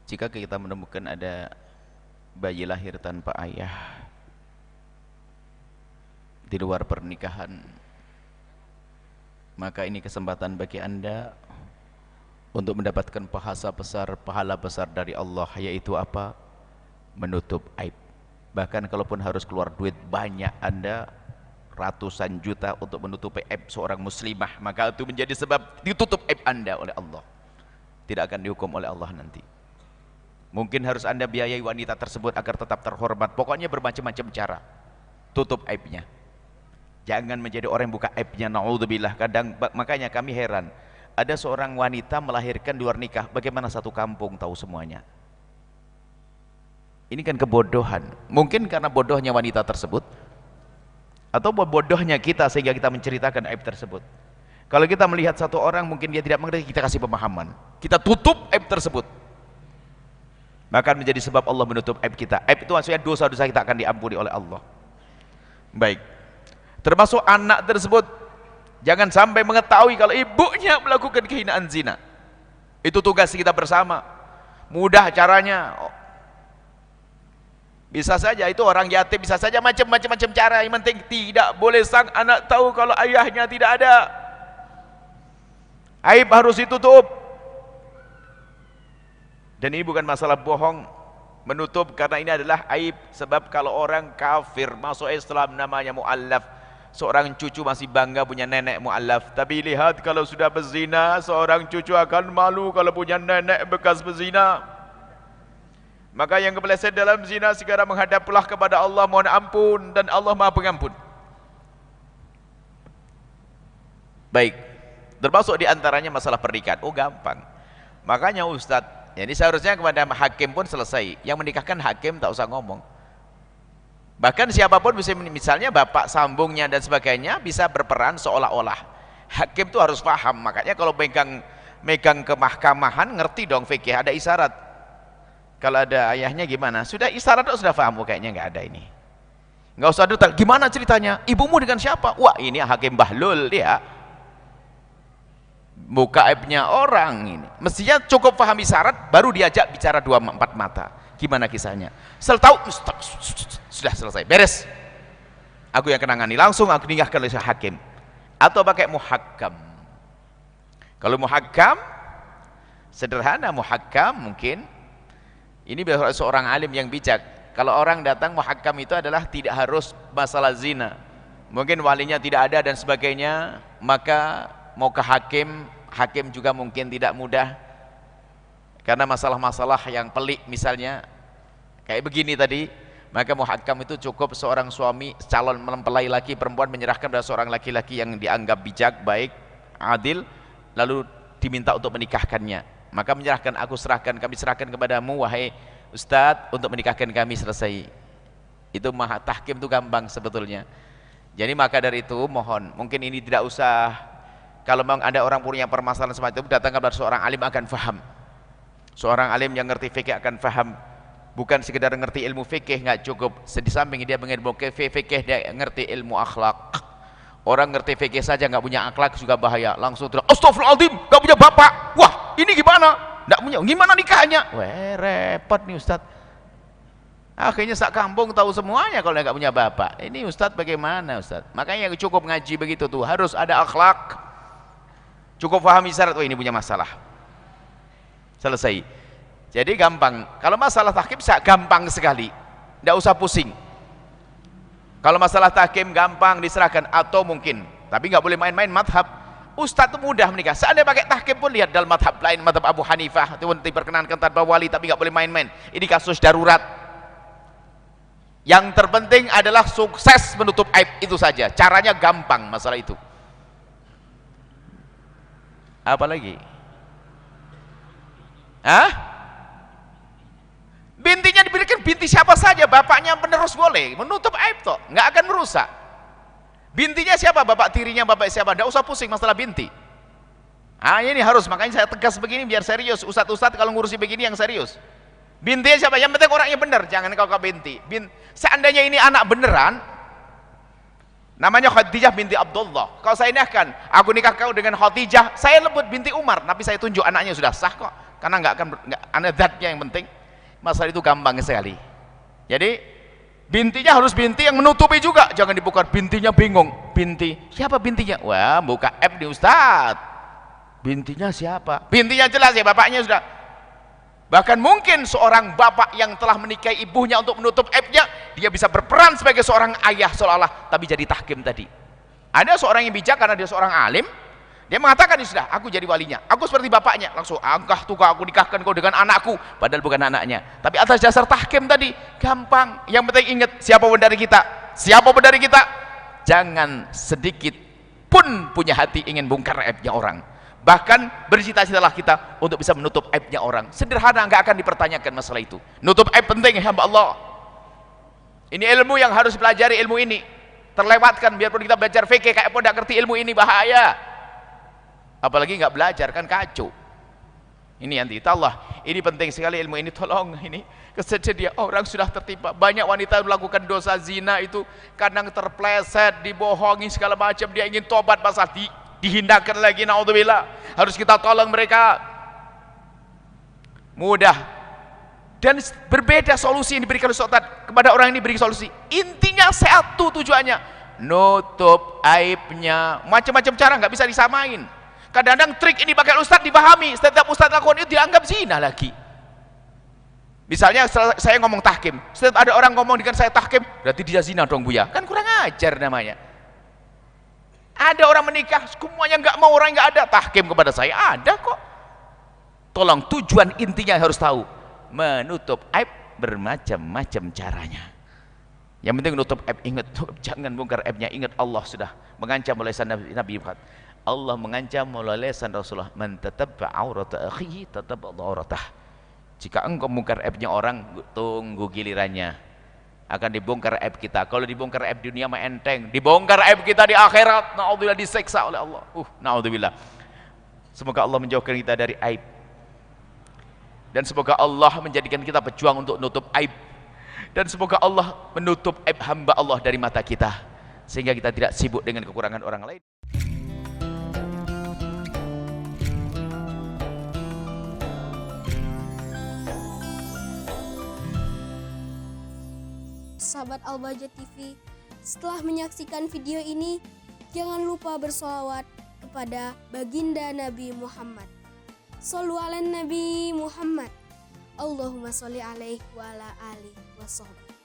Jika kita menemukan ada bayi lahir tanpa ayah di luar pernikahan, maka ini kesempatan bagi Anda untuk mendapatkan pahala besar dari Allah, yaitu apa? Menutup aib. Bahkan kalaupun harus keluar duit banyak Anda, ratusan juta untuk menutupi aib seorang muslimah, maka itu menjadi sebab ditutup aib Anda oleh Allah, tidak akan dihukum oleh Allah nanti. Mungkin harus Anda biayai wanita tersebut agar tetap terhormat. Pokoknya bermacam-macam cara tutup aibnya. Jangan menjadi orang yang buka aibnya, naudzubillah. Kadang makanya kami heran, ada seorang wanita melahirkan di luar nikah, bagaimana satu kampung tahu semuanya? Ini kan kebodohan. Mungkin karena bodohnya wanita tersebut, atau bodohnya kita sehingga kita menceritakan aib tersebut. Kalau kita melihat satu orang mungkin dia tidak mengerti, kita kasih pemahaman, kita tutup aib tersebut, maka menjadi sebab Allah menutup aib kita. Aib itu maksudnya dosa-dosa kita akan diampuni oleh Allah. Baik, termasuk anak tersebut jangan sampai mengetahui kalau ibunya melakukan kehinaan zina. Itu tugas kita bersama. Mudah caranya, bisa saja itu orang yatim, bisa saja macam-macam cara. Yang penting tidak boleh sang anak tahu kalau ayahnya tidak ada. Aib harus ditutup. Dan ini bukan masalah bohong, menutup, karena ini adalah aib. Sebab kalau orang kafir masuk Islam namanya mu'allaf. Seorang cucu masih bangga punya nenek mu'allaf. Tapi lihat kalau sudah berzina, seorang cucu akan malu kalau punya nenek bekas berzina. Maka yang kepeleset dalam zina segera menghadaplah kepada Allah, mohon ampun, dan Allah Maha Pengampun. Baik, termasuk diantaranya masalah pernikahan. Oh gampang. Makanya Ustadz, jadi seharusnya kepada hakim pun selesai. Yang menikahkan hakim tak usah ngomong. Bahkan siapapun bisa, misalnya bapak sambungnya dan sebagainya, bisa berperan seolah-olah. Hakim itu harus paham. Makanya kalau megang kemahkamahan, ngerti dong fikih, ada isyarat. Kalau ada ayahnya gimana? Sudah isyarat sudah paham, kayaknya nggak ada ini. Nggak usah detail. Gimana ceritanya? Ibumu dengan siapa? Wah, ini hakim bahlul dia. Buka aibnya orang ini. Mestinya cukup pahami syarat baru diajak bicara 2-4 mata. Gimana kisahnya? Setelah tahu sudah selesai, beres. Aku yang kenangani, langsung aku nikahkan oleh hakim. Atau pakai muhakkam. Kalau muhakkam sederhana, muhakkam mungkin ini biasa seorang alim yang bijak. Kalau orang datang muhakkam itu adalah tidak harus masalah zina. Mungkin walinya tidak ada dan sebagainya, maka mau ke hakim, hakim juga mungkin tidak mudah karena masalah-masalah yang pelik misalnya kayak begini tadi. Maka muhakkam itu cukup seorang suami calon mempelai laki perempuan menyerahkan pada seorang laki-laki yang dianggap bijak, baik, adil, lalu diminta untuk menikahkannya. Maka menyerahkan, kami serahkan kepadamu wahai Ustadz untuk menikahkan kami, selesai. Itu tahkim itu gampang sebetulnya. Jadi maka dari itu mohon, mungkin ini tidak usah. Kalau memang ada orang punya permasalahan semacam itu, datang kepada seorang alim akan faham. Seorang alim yang ngerti fikih akan faham. Bukan sekedar ngerti ilmu fikih, nggak cukup. Di samping dia mengilmu fikih, dia ngerti ilmu akhlak. Orang ngerti fikih saja nggak punya akhlak juga bahaya. Langsung terus, astagfirullahaladzim, nggak punya bapak. Wah, ini gimana? Nggak punya, gimana nikahnya? Wah, repot nih Ustadz. Akhirnya sak kampung tahu semuanya kalau nggak punya bapak. Ini Ustadz bagaimana Ustadz? Makanya cukup ngaji begitu tuh, harus ada akhlak. Cukup pahami syarat, oh ini punya masalah, selesai. Jadi gampang. Kalau masalah tahkim gampang sekali, tidak usah pusing. Kalau masalah tahkim gampang diserahkan, atau mungkin, tapi nggak boleh main-main madhab. Ustadz itu mudah menikah. Seandainya pakai tahkim pun lihat dalam madhab lain, madhab Abu Hanifah itu diperkenankan tanpa wali, tapi nggak boleh main-main. Ini kasus darurat. Yang terpenting adalah sukses menutup aib, itu saja. Caranya gampang masalah itu. Apa lagi? Hah? Bintinya diberikan binti siapa saja, bapaknya penerus boleh, menutup aib toh, nggak akan merusak. Bintinya siapa? Bapak tirinya, bapak siapa? Nggak usah pusing masalah binti. Ini harus, makanya saya tegas begini biar serius. Ustadz kalau ngurusi begini yang serius. Bintinya siapa? Yang penting orangnya benar, jangan kau binti. Seandainya ini anak beneran, namanya Khadijah binti Abdullah. Kalau saya nikahkan, aku nikah kau dengan Khadijah, saya lebut binti Umar, tapi saya tunjuk anaknya sudah sah kok. karena nggak ada zatnya yang penting. Masalah itu gampang sekali. Jadi bintinya harus binti yang menutupi juga, jangan dibuka bintinya bingung. Binti siapa bintinya? Wah, buka app di Ustaz. Bintinya siapa? Bintinya jelas ya, bapaknya sudah. Bahkan mungkin seorang bapak yang telah menikahi ibunya untuk menutup aibnya, dia bisa berperan sebagai seorang ayah seolah-olah, tapi jadi tahkim tadi. Ada seorang yang bijak karena dia seorang alim, dia mengatakan, ya sudah, aku jadi walinya, aku seperti bapaknya, langsung angkah tukar aku nikahkan kau dengan anakku, padahal bukan anaknya. Tapi atas dasar tahkim tadi, gampang. Yang penting ingat, siapapun dari kita, jangan sedikit pun punya hati ingin bongkar aibnya orang. Bahkan bercita-citalah kita untuk bisa menutup aibnya orang. Sederhana, nggak akan dipertanyakan masalah itu. Nutup aib penting, hamba Allah. Ini ilmu yang harus pelajari, ilmu ini terlewatkan. Biarpun kita belajar fikih, kayak pun nggak ngerti ilmu ini, bahaya. Apalagi nggak belajar, kan kacau. Ini yang Allah, ini penting sekali ilmu ini. Tolong, ini kesedihan orang sudah tertimpa. Banyak wanita melakukan dosa zina itu kadang terpleset, dibohongi segala macam. Dia ingin tobat, masalah dihindarkan lagi, naudzubillah. Harus kita tolong mereka. Mudah dan berbeda solusi yang diberikan Ustaz kepada orang ini, beri solusi. Intinya satu tujuannya, nutup aibnya. Macam-macam cara, nggak bisa disamain. Kadang-kadang trik ini pakai Ustaz dipahami, setiap Ustaz lakukan itu dianggap zina lagi. Misalnya saya ngomong tahkim, setiap ada orang ngomong dengan saya tahkim, berarti dia zina dong Buya, kan kurang ajar namanya. Ada orang menikah, semuanya nggak mau, orang nggak ada, tahkim kepada saya, ada kok. Tolong, tujuan intinya harus tahu, menutup aib bermacam-macam caranya. Yang penting menutup aib, ingat, jangan bongkar aibnya. Ingat Allah sudah mengancam oleh Nabi Muhammad. Allah mengancam melalui lisan Rasulullah, man tatabba aurata akhihi tatabba auratah. Jika engkau bongkar aibnya orang, tunggu gilirannya akan dibongkar aib kita. Kalau dibongkar aib dunia mah enteng, dibongkar aib kita di akhirat, naudzubillah, disiksa oleh Allah. Naudzubillah. Semoga Allah menjauhkan kita dari aib, dan semoga Allah menjadikan kita pejuang untuk menutup aib, dan semoga Allah menutup aib hamba Allah dari mata kita, sehingga kita tidak sibuk dengan kekurangan orang lain. Sahabat Al-Bahjah TV, setelah menyaksikan video ini, jangan lupa bersolawat kepada baginda Nabi Muhammad. Shollu ala Nabi Muhammad. Allahumma sholli alaihi wa ala alihi wa sahbihi.